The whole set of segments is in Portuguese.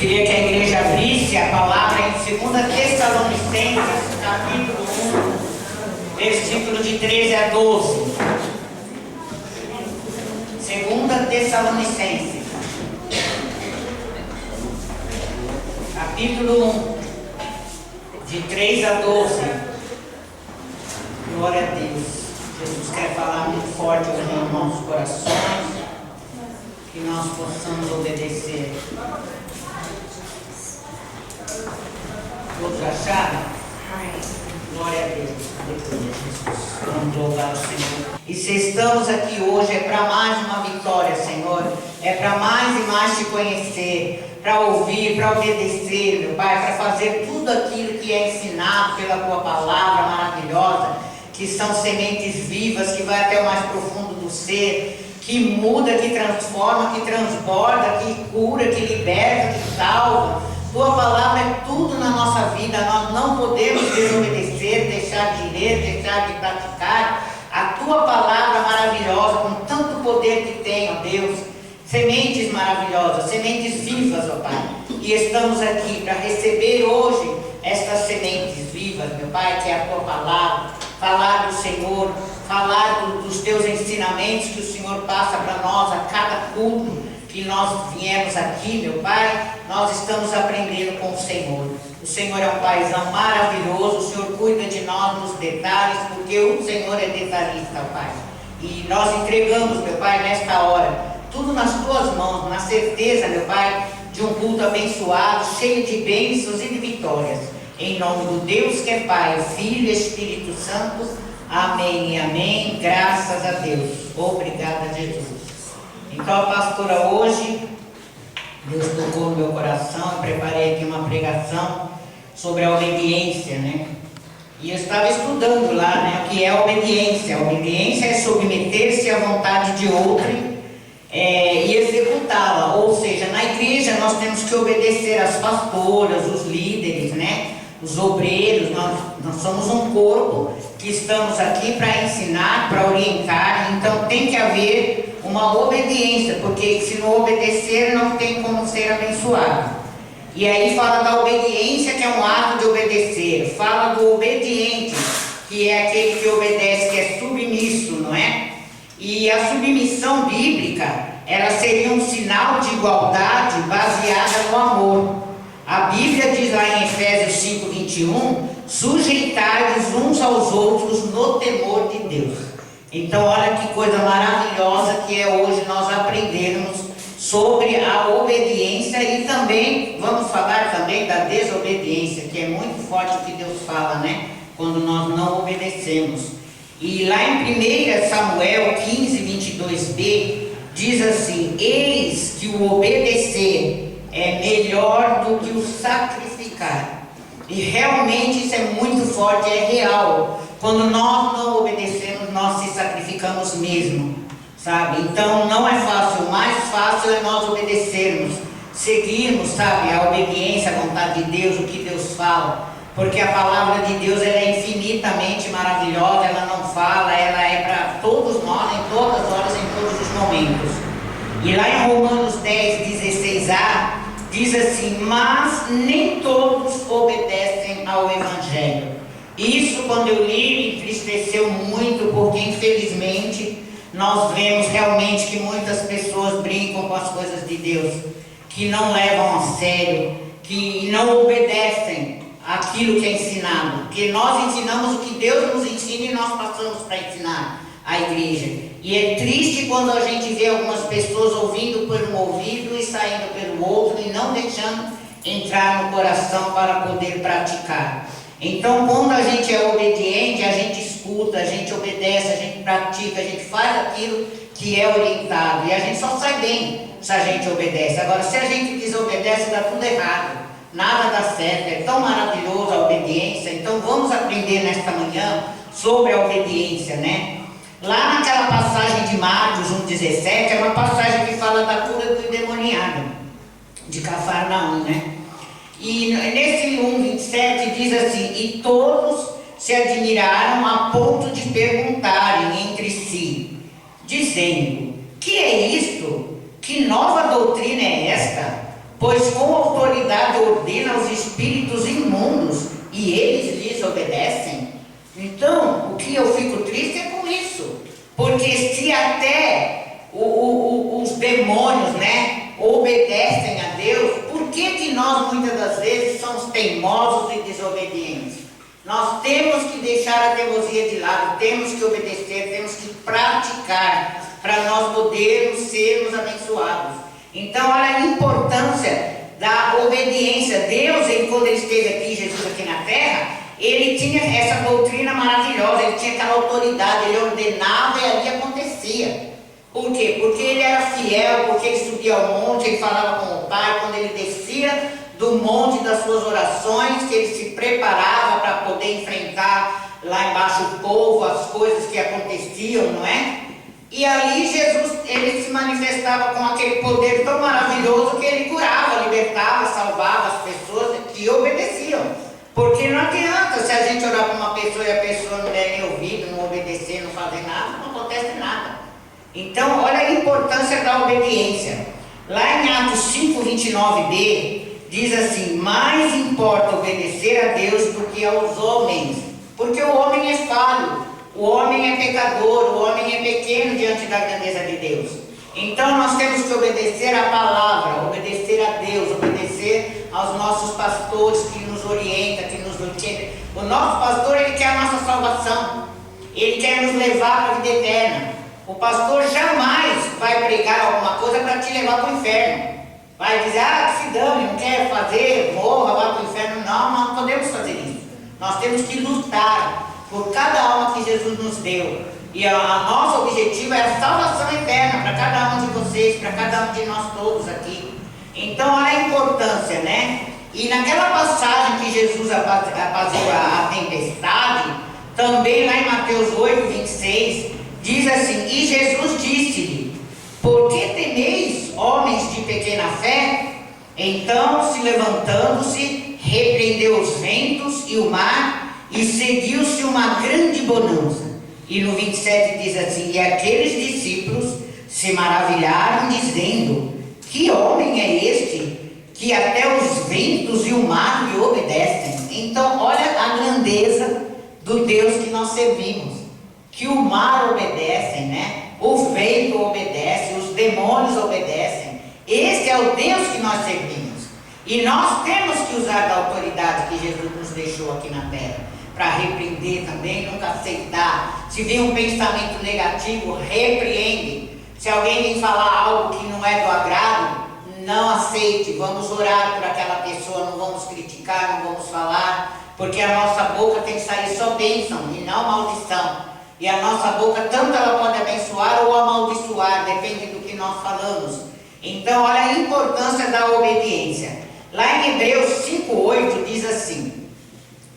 Queria que a igreja abrisse a palavra em 2 Tessalonicenses, capítulo 1, versículo de 13 a 12. 2 Tessalonicenses, capítulo 1, de 3 a 12. Glória a Deus. Jesus quer falar muito forte hoje em nossos corações, que nós possamos obedecer. Todos acharam? Glória a Deus. Aleluia, Jesus. Vamos louvar o Senhor. E se estamos aqui hoje é para mais uma vitória, Senhor. É para mais e mais te conhecer, para ouvir, para obedecer, meu Pai, para fazer tudo aquilo que é ensinado pela Tua palavra maravilhosa, que são sementes vivas, que vai até o mais profundo do ser, que muda, que transforma, que transborda, que cura, que liberta, que salva. Tua palavra é tudo na nossa vida. Nós não podemos desobedecer, deixar de ler, deixar de praticar a Tua palavra maravilhosa, com tanto poder que tem, ó Deus. Sementes maravilhosas, sementes vivas, ó Pai. E estamos aqui para receber hoje estas sementes vivas, meu Pai, que é a Tua palavra. Falar do Senhor, falar dos Teus ensinamentos que o Senhor passa para nós a cada culto que nós viemos aqui, meu Pai. Nós estamos aprendendo com o Senhor. O Senhor é um Paizão maravilhoso, o Senhor cuida de nós nos detalhes, porque o Senhor é detalhista, Pai. E nós entregamos, meu Pai, nesta hora, tudo nas Tuas mãos, na certeza, meu Pai, de um culto abençoado, cheio de bênçãos e de vitórias. Em nome do Deus que é Pai, Filho e Espírito Santo. Amém e amém. Graças a Deus. Obrigada, Jesus. Então, a pastora hoje, Deus tocou no meu coração, eu preparei aqui uma pregação sobre a obediência, né? E eu estava estudando lá, né, o que é a obediência. A obediência é submeter-se à vontade de outrem e executá-la. Ou seja, na igreja nós temos que obedecer às pastoras, os líderes, né? Os obreiros. Nós somos um corpo que estamos aqui para ensinar, para orientar. Então tem que haver uma obediência, porque se não obedecer não tem como ser abençoado. E aí fala da obediência, que é um ato de obedecer. Fala do obediente, que é aquele que obedece, que é submisso, não é? E a submissão bíblica, ela seria um sinal de igualdade baseada no amor. A Bíblia diz lá em Efésios 5:21, sujeitai-vos uns aos outros no temor de Deus. Então olha que coisa maravilhosa que é hoje nós aprendermos sobre a obediência. E também vamos falar também da desobediência, que é muito forte o que Deus fala, né? Quando nós não obedecemos. E lá em 1 Samuel 15:22b diz assim: eis que o obedecer é melhor do que o sacrificar. E realmente isso é muito forte, é real. Quando nós não obedecemos, nós se sacrificamos mesmo, sabe? Então não é fácil. O mais fácil é nós obedecermos, seguirmos, sabe, a obediência, a vontade de Deus, o que Deus fala. Porque a palavra de Deus, ela é infinitamente maravilhosa. Ela não fala, ela é para todos nós, em todas as horas, em todos os momentos. E lá em Romanos 10:16a diz assim: mas nem todos obedecem ao Evangelho. Isso, quando eu li, me entristeceu muito, porque infelizmente nós vemos realmente que muitas pessoas brincam com as coisas de Deus, que não levam a sério, que não obedecem aquilo que é ensinado. Porque nós ensinamos o que Deus nos ensina e nós passamos para ensinar a igreja. E é triste quando a gente vê algumas pessoas ouvindo por um ouvido e saindo pelo outro e não deixando entrar no coração para poder praticar. Então, quando a gente é obediente, a gente escuta, a gente obedece, a gente pratica, a gente faz aquilo que é orientado. E a gente só sai bem se a gente obedece. Agora, se a gente desobedece, dá tudo errado. Nada dá certo. É tão maravilhoso a obediência. Então, vamos aprender nesta manhã sobre a obediência, né? Lá naquela passagem de Marcos 1:17, é uma passagem que fala da cura do endemoniado, de Cafarnaum, né? E nesse 1:27 diz assim: e todos se admiraram a ponto de perguntarem entre si, dizendo: que é isto? Que nova doutrina é esta? pois com autoridade ordena os espíritos imundos e eles lhes obedecem. Então, o que eu fico triste é com isso, porque se até os demônios, né, obedecem a Deus, por que nós muitas das vezes somos teimosos e desobedientes? Nós temos que deixar a teimosia de lado, temos que obedecer, temos que praticar para nós podermos sermos abençoados. Então, olha a importância da obediência. Deus, quando ele esteve aqui, Jesus aqui na terra, ele tinha essa doutrina maravilhosa, ele tinha aquela autoridade, ele ordenava e ali acontecia. Por quê? Porque ele era fiel, porque ele subia ao monte, ele falava com o Pai, quando ele descia do monte das suas orações, que ele se preparava para poder enfrentar lá embaixo o povo, as coisas que aconteciam, não é? E ali Jesus, ele se manifestava com aquele poder tão maravilhoso que ele curava, libertava, salvava as pessoas que obedeciam. Porque não adianta se a gente orar para uma pessoa e a pessoa não der nem ouvido, não obedecer, não fazer nada, não acontece nada. Então, olha a importância da obediência. Lá em Atos 5, 29b, diz assim: mais importa obedecer a Deus do que aos homens, porque o homem é falho, o homem é pecador, o homem é pequeno diante da grandeza de Deus. Então nós temos que obedecer a palavra, obedecer a Deus, obedecer aos nossos pastores que nos orientam, que nos orientam. O nosso pastor, ele quer a nossa salvação, ele quer nos levar para a vida eterna. O pastor jamais vai pregar alguma coisa para te levar para o inferno. Vai dizer, que se dane, não quer fazer, morra, vá para o inferno. Não, nós não podemos fazer isso. Nós temos que lutar por cada alma que Jesus nos deu. E o nosso objetivo é a salvação eterna para cada um de vocês, para cada um de nós todos aqui. Então, olha a importância, né? E naquela passagem que Jesus apazigua a tempestade, também lá em Mateus 8, 26, diz assim: e Jesus disse-lhe: por que temeis, homens de pequena fé? Então, se levantando-se, repreendeu os ventos e o mar, e seguiu-se uma grande bonança. E no 27 diz assim: e aqueles discípulos se maravilharam, dizendo: que homem é este, que até os ventos e o mar lhe obedecem? Então, olha a grandeza do Deus que nós servimos. Que o mar obedece, né? O vento obedece, os demônios obedecem. Esse é o Deus que nós servimos. E nós temos que usar da autoridade que Jesus nos deixou aqui na terra, para repreender também, nunca aceitar. Se vir um pensamento negativo, repreende. Se alguém vem falar algo que não é do agrado, não aceite. Vamos orar por aquela pessoa, não vamos criticar, não vamos falar, porque a nossa boca tem que sair só bênção e não maldição. E a nossa boca, tanto ela pode abençoar ou amaldiçoar, depende do que nós falamos. Então, olha a importância da obediência. Lá em Hebreus 5:8 diz assim: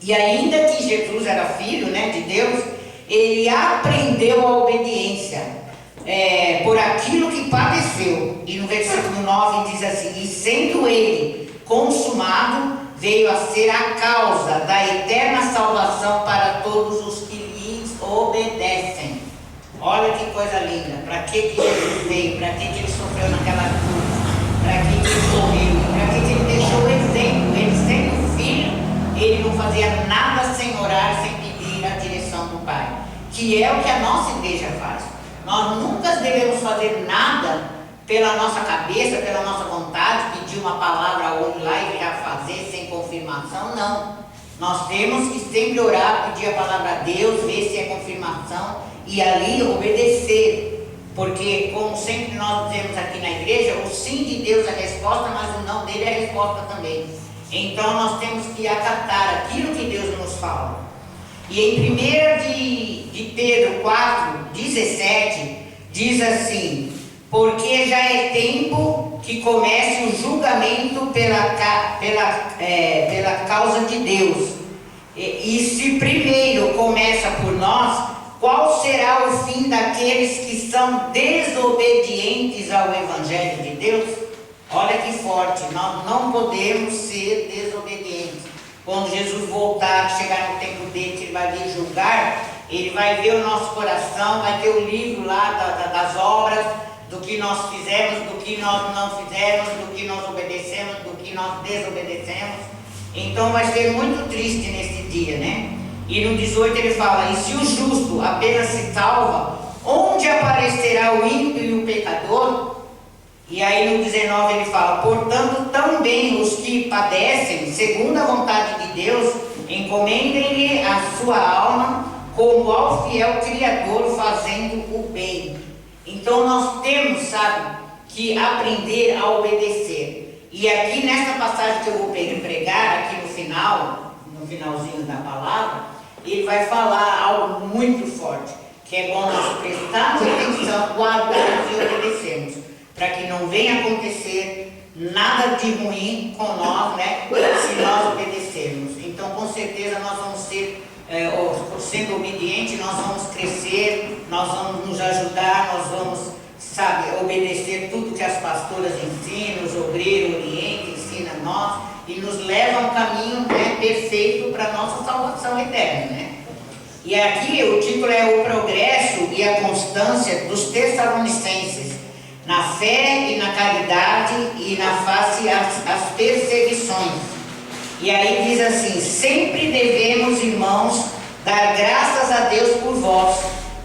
e ainda que Jesus era filho, né, de Deus, ele aprendeu a obediência por aquilo que padeceu. E no versículo 9 diz assim: e sendo ele consumado, veio a ser a causa da eterna salvação para todos os que obedecem. Olha que coisa linda. Para que Jesus veio? Para que ele sofreu naquela cruz? Para que ele morreu? Para que ele deixou o exemplo? Ele sendo filho, ele não fazia nada sem orar, sem pedir a direção do Pai, que é o que a nossa igreja faz. Nós nunca devemos fazer nada pela nossa cabeça, pela nossa vontade, pedir uma palavra ou ir lá e já fazer sem confirmação, não. Nós temos que sempre orar, pedir a palavra a Deus, ver se é confirmação e ali obedecer. Porque, como sempre nós dizemos aqui na igreja, o sim de Deus é a resposta, mas o não dele é a resposta também. Então nós temos que acatar aquilo que Deus nos fala. E em 1 de Pedro 4, 17, diz assim: porque já é tempo que comece o julgamento pela causa de Deus. E se primeiro começa por nós, qual será o fim daqueles que são desobedientes ao Evangelho de Deus? Olha que forte, nós não podemos ser desobedientes. Quando Jesus voltar, chegar no tempo dele, que ele vai vir julgar, ele vai ver o nosso coração, vai ter o livro lá das obras, do que nós fizemos, do que nós não fizemos, do que nós obedecemos, do que nós desobedecemos. Então vai ser muito triste nesse dia, né? E no 18 ele fala: e se o justo apenas se salva, onde aparecerá o ímpio e o pecador? E aí no 19 ele fala: portanto, também os que padecem segundo a vontade de Deus, encomendem-lhe a sua alma como ao fiel Criador, fazendo o bem. Então nós temos, sabe, que aprender a obedecer. E aqui nesta passagem que eu vou pregar, aqui no finalzinho da palavra, ele vai falar algo muito forte, que é bom nós prestarmos atenção, guardarmos e obedecermos, para que não venha acontecer nada de ruim com nós, né, se nós obedecermos. Então com certeza nós vamos ser, sendo obedientes, nós vamos crescer, nós vamos nos ajudar, nós vamos, sabe, obedecer tudo que as pastoras ensinam, os obreiros orientam, ensinam a nós, e nos leva a um caminho, né, perfeito para a nossa salvação eterna, né? E aqui o título é o progresso e a constância dos Tessalonicenses, na fé e na caridade e na face às perseguições. E aí diz assim: sempre devemos, irmãos, dar graças a Deus por vós,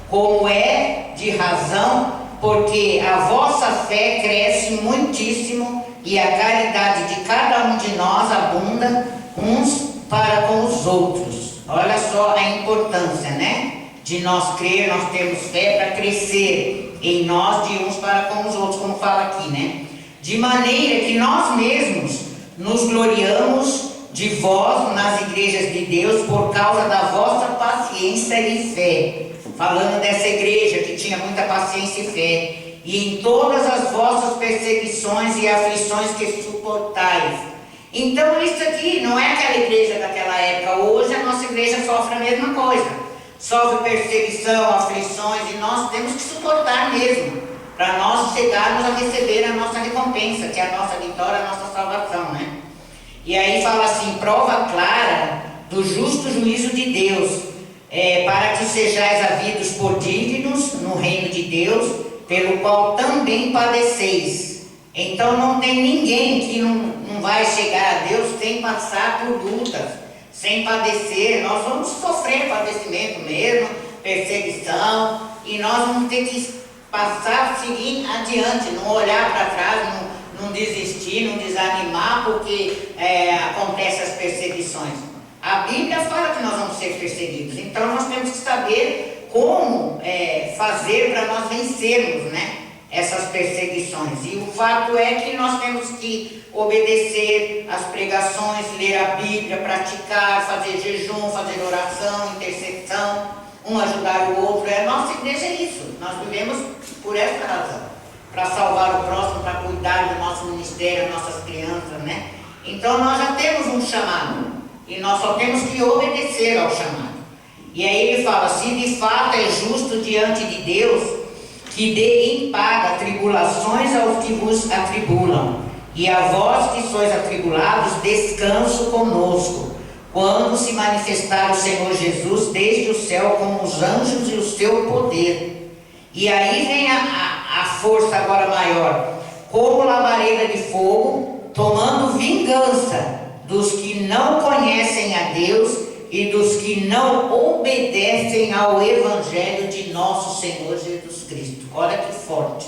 como é de razão, porque a vossa fé cresce muitíssimo e a caridade de cada um de nós abunda uns para com os outros. Olha só a importância, né? De nós crer, nós temos fé para crescer em nós de uns para com os outros, como fala aqui, né? De maneira que nós mesmos nos gloriamos de vós nas igrejas de Deus por causa da vossa paciência e fé. Falando dessa igreja que tinha muita paciência e fé. E em todas as vossas perseguições e aflições que suportais. Então isso aqui não é aquela igreja daquela época. Hoje a nossa igreja sofre a mesma coisa. Sofre perseguição, aflições, e nós temos que suportar mesmo, para nós chegarmos a receber a nossa recompensa, que é a nossa vitória, a nossa salvação, né? E aí fala assim: prova clara do justo juízo de Deus, para que sejais havidos por dignos no reino de Deus, pelo qual também padeceis. Então não tem ninguém que não vai chegar a Deus sem passar por lutas, sem padecer. Nós vamos sofrer padecimento mesmo, perseguição, e nós vamos ter que passar, seguir adiante, não olhar para trás, não desistir, não desanimar, porque acontecem as perseguições. A Bíblia fala que nós vamos ser perseguidos, então nós temos que saber como fazer para nós vencermos, né, essas perseguições. E o fato é que nós temos que obedecer às pregações, ler a Bíblia, praticar, fazer jejum, fazer oração, intercessão, um ajudar o outro. A nossa igreja é isso, nós vivemos por essa razão, para salvar o próximo, para cuidar do nosso ministério, das nossas crianças, né? Então nós já temos um chamado, e nós só temos que obedecer ao chamado. E aí ele fala: se de fato é justo diante de Deus, que dê em paga tribulações aos que vos atribulam, e a vós que sois atribulados, descanso conosco, quando se manifestar o Senhor Jesus desde o céu com os anjos e o seu poder. E aí vem a força agora maior, como labareda de fogo, tomando vingança dos que não conhecem a Deus e dos que não obedecem ao Evangelho de nosso Senhor Jesus Cristo. Olha que forte.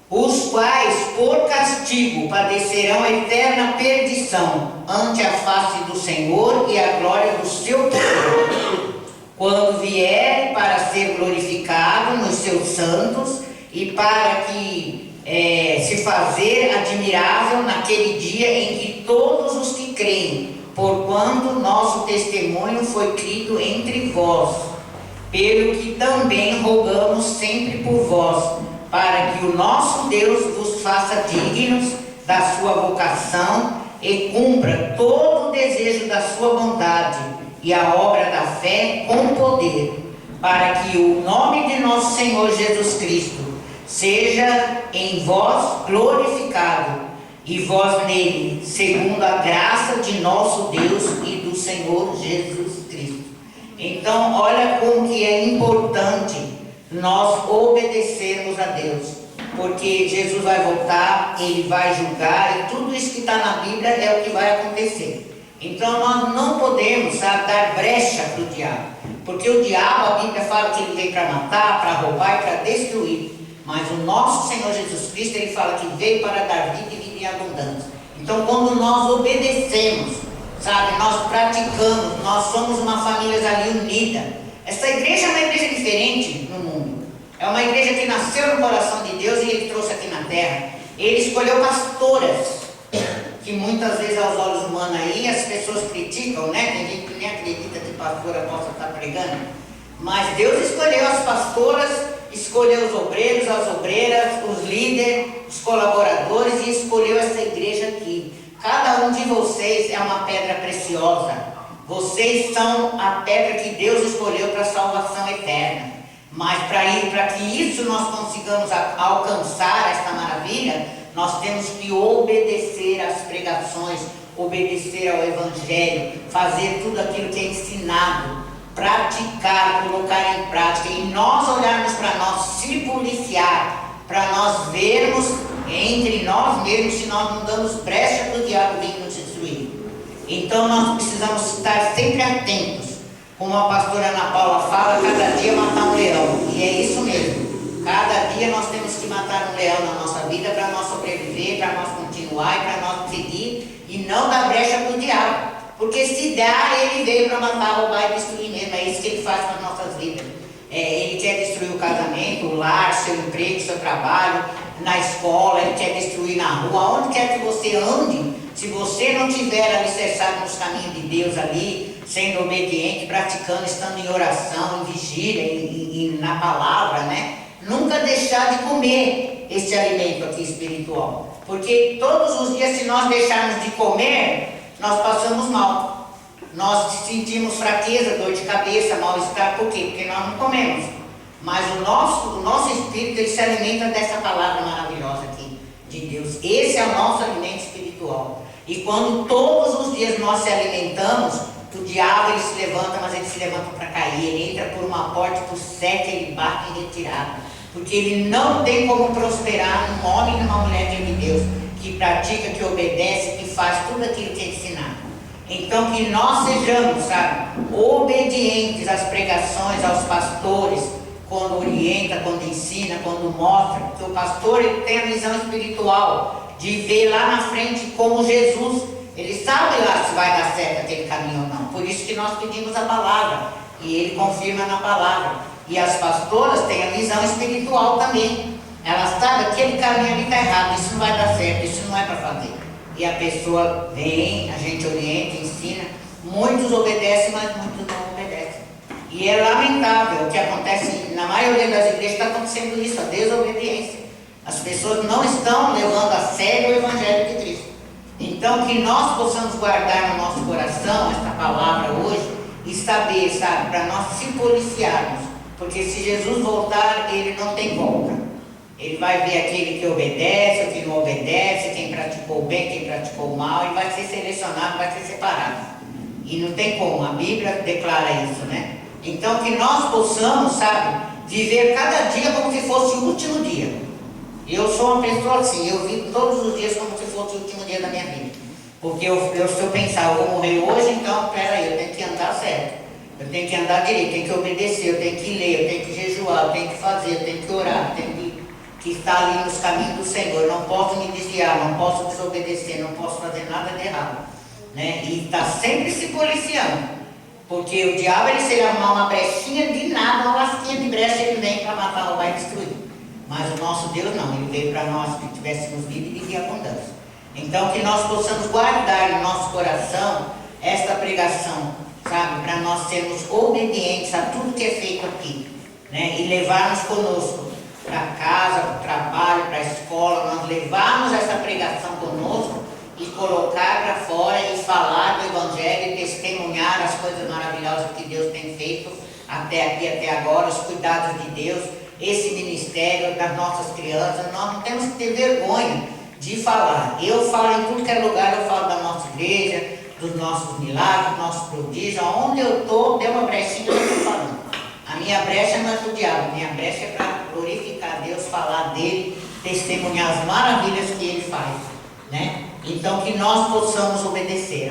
Os quais por castigo padecerão eterna perdição ante a face do Senhor e a glória do seu poder, quando vier para ser glorificado nos seus santos e para que se fazer admirável naquele dia em que todos os que creem, porquanto nosso testemunho foi crido entre vós, pelo que também rogamos sempre por vós, para que o nosso Deus vos faça dignos da sua vocação e cumpra todo o desejo da sua bondade e a obra da fé com poder, para que o nome de nosso Senhor Jesus Cristo seja em vós glorificado, e vós nele, segundo a graça de nosso Deus e do Senhor Jesus Cristo. Então olha como que é importante nós obedecermos a Deus. porque Jesus vai voltar, Ele vai julgar, e tudo isso que está na Bíblia é o que vai acontecer. Então nós não podemos, sabe, dar brecha para o diabo, porque o diabo, a Bíblia fala que ele veio para matar, para roubar e para destruir, mas o nosso Senhor Jesus Cristo, Ele fala que veio para dar vida e vida em abundância. Então quando nós obedecemos, sabe, nós praticamos, nós somos uma família ali unida. Essa igreja é uma igreja diferente no mundo, é uma igreja que nasceu no coração de Deus e Ele trouxe aqui na terra. Ele escolheu pastoras, que muitas vezes aos olhos humanos aí as pessoas criticam, né? Tem gente que nem acredita que pastora possa estar pregando, mas Deus escolheu as pastoras, escolheu os obreiros, as obreiras, os líderes, os colaboradores, e escolheu essa igreja aqui. Cada um de vocês é uma pedra preciosa, vocês são a pedra que Deus escolheu para a salvação eterna. Mas para que isso nós consigamos alcançar esta maravilha, nós temos que obedecer às pregações, obedecer ao Evangelho, fazer tudo aquilo que é ensinado, praticar, colocar em prática, e nós olharmos para nós, se policiar, para nós vermos entre nós mesmos se nós não damos brecha para o diabo vir nos destruir. Então nós precisamos estar sempre atentos. Como a pastora Ana Paula fala, cada dia matar um leão, e é isso mesmo. Cada dia nós temos que matar um leão na nossa vida para nós sobreviver, para nós continuar e para nós seguir e não dar brecha para o diabo. Porque se dá, ele veio para matar, roubar e destruir mesmo. É isso que ele faz com as nossas vidas. Ele quer destruir o casamento, o lar, seu emprego, seu trabalho, na escola, ele quer destruir na rua, onde quer que você ande. Se você não tiver alicerçado nos caminhos de Deus ali, sendo obediente, praticando, estando em oração, em vigília, e na palavra, né? Nunca deixar de comer este alimento aqui espiritual. Porque todos os dias, se nós deixarmos de comer, nós passamos mal. Nós sentimos fraqueza, dor de cabeça, mal-estar. Por quê? Porque nós não comemos. Mas o nosso espírito, ele se alimenta dessa palavra maravilhosa aqui de Deus. Esse é o nosso alimento espiritual. E quando todos os dias nós se alimentamos, o diabo ele se levanta, mas ele se levanta para cair. Ele entra por uma porta, por sete, ele bate em retirada. Porque ele não tem como prosperar num homem e numa mulher de Deus, que pratica, que obedece, que faz tudo aquilo que é ensinado. Então que nós sejamos, sabe, obedientes às pregações, aos pastores, quando orienta, quando ensina, quando mostra. Porque o pastor ele tem a visão espiritual de ver lá na frente como Jesus. Ele sabe lá se vai dar certo aquele caminho ou não. Por isso que nós pedimos a palavra. E ele confirma na palavra. E as pastoras têm a visão espiritual também. Elas sabem que aquele caminho ali está errado, isso não vai dar certo, isso não é para fazer. E a pessoa vem, a gente orienta, ensina. Muitos obedecem, mas muitos não obedecem. E é lamentável o que acontece na maioria das igrejas, está acontecendo isso, a desobediência. As pessoas não estão levando a sério o Evangelho de Cristo. Então que nós possamos guardar no nosso coração esta palavra hoje e saber, sabe, para nós se policiarmos. Porque se Jesus voltar, ele não tem volta. Ele vai ver aquele que obedece, o que não obedece, quem praticou bem, quem praticou mal, e vai ser selecionado, vai ser separado. E não tem como, a Bíblia declara isso, né? Então que nós possamos, sabe, viver cada dia como se fosse o último dia. Eu sou uma pessoa assim, eu vivo todos os dias como se fosse o último dia da minha vida. Porque se eu pensar, eu vou morrer hoje, então, peraí, eu tenho que andar certo. Eu tenho que andar direito, eu tenho que obedecer, eu tenho que ler, eu tenho que jejuar, eu tenho que fazer, eu tenho que orar, eu tenho que estar ali nos caminhos do Senhor. Eu não posso me desviar, não posso desobedecer, não posso fazer nada de errado, né? E está sempre se policiando, porque o diabo, ele se ele arrumar uma brechinha de nada, uma lasquinha de brecha, ele vem para matar, roubar e destruir. Mas o nosso Deus não, ele veio para nós que tivéssemos vida e de abundância. Então que nós possamos guardar no nosso coração esta pregação, sabe, para nós sermos obedientes a tudo que é feito aqui, né? E levarmos conosco para casa, para o trabalho, para a escola, nós levarmos essa pregação conosco e colocar para fora e falar do Evangelho e testemunhar as coisas maravilhosas que Deus tem feito até aqui, até agora, os cuidados de Deus, esse ministério das nossas crianças. Nós não temos que ter vergonha de falar. Eu falo em tudo que é lugar, eu falo da nossa igreja, dos nossos milagres, dos nossos prodígios. Onde eu estou, deu uma brechinha, eu estou falando. A minha brecha não é para o diabo, a minha brecha é para glorificar Deus, falar dele, testemunhar as maravilhas que Ele faz, né? Então que nós possamos obedecer.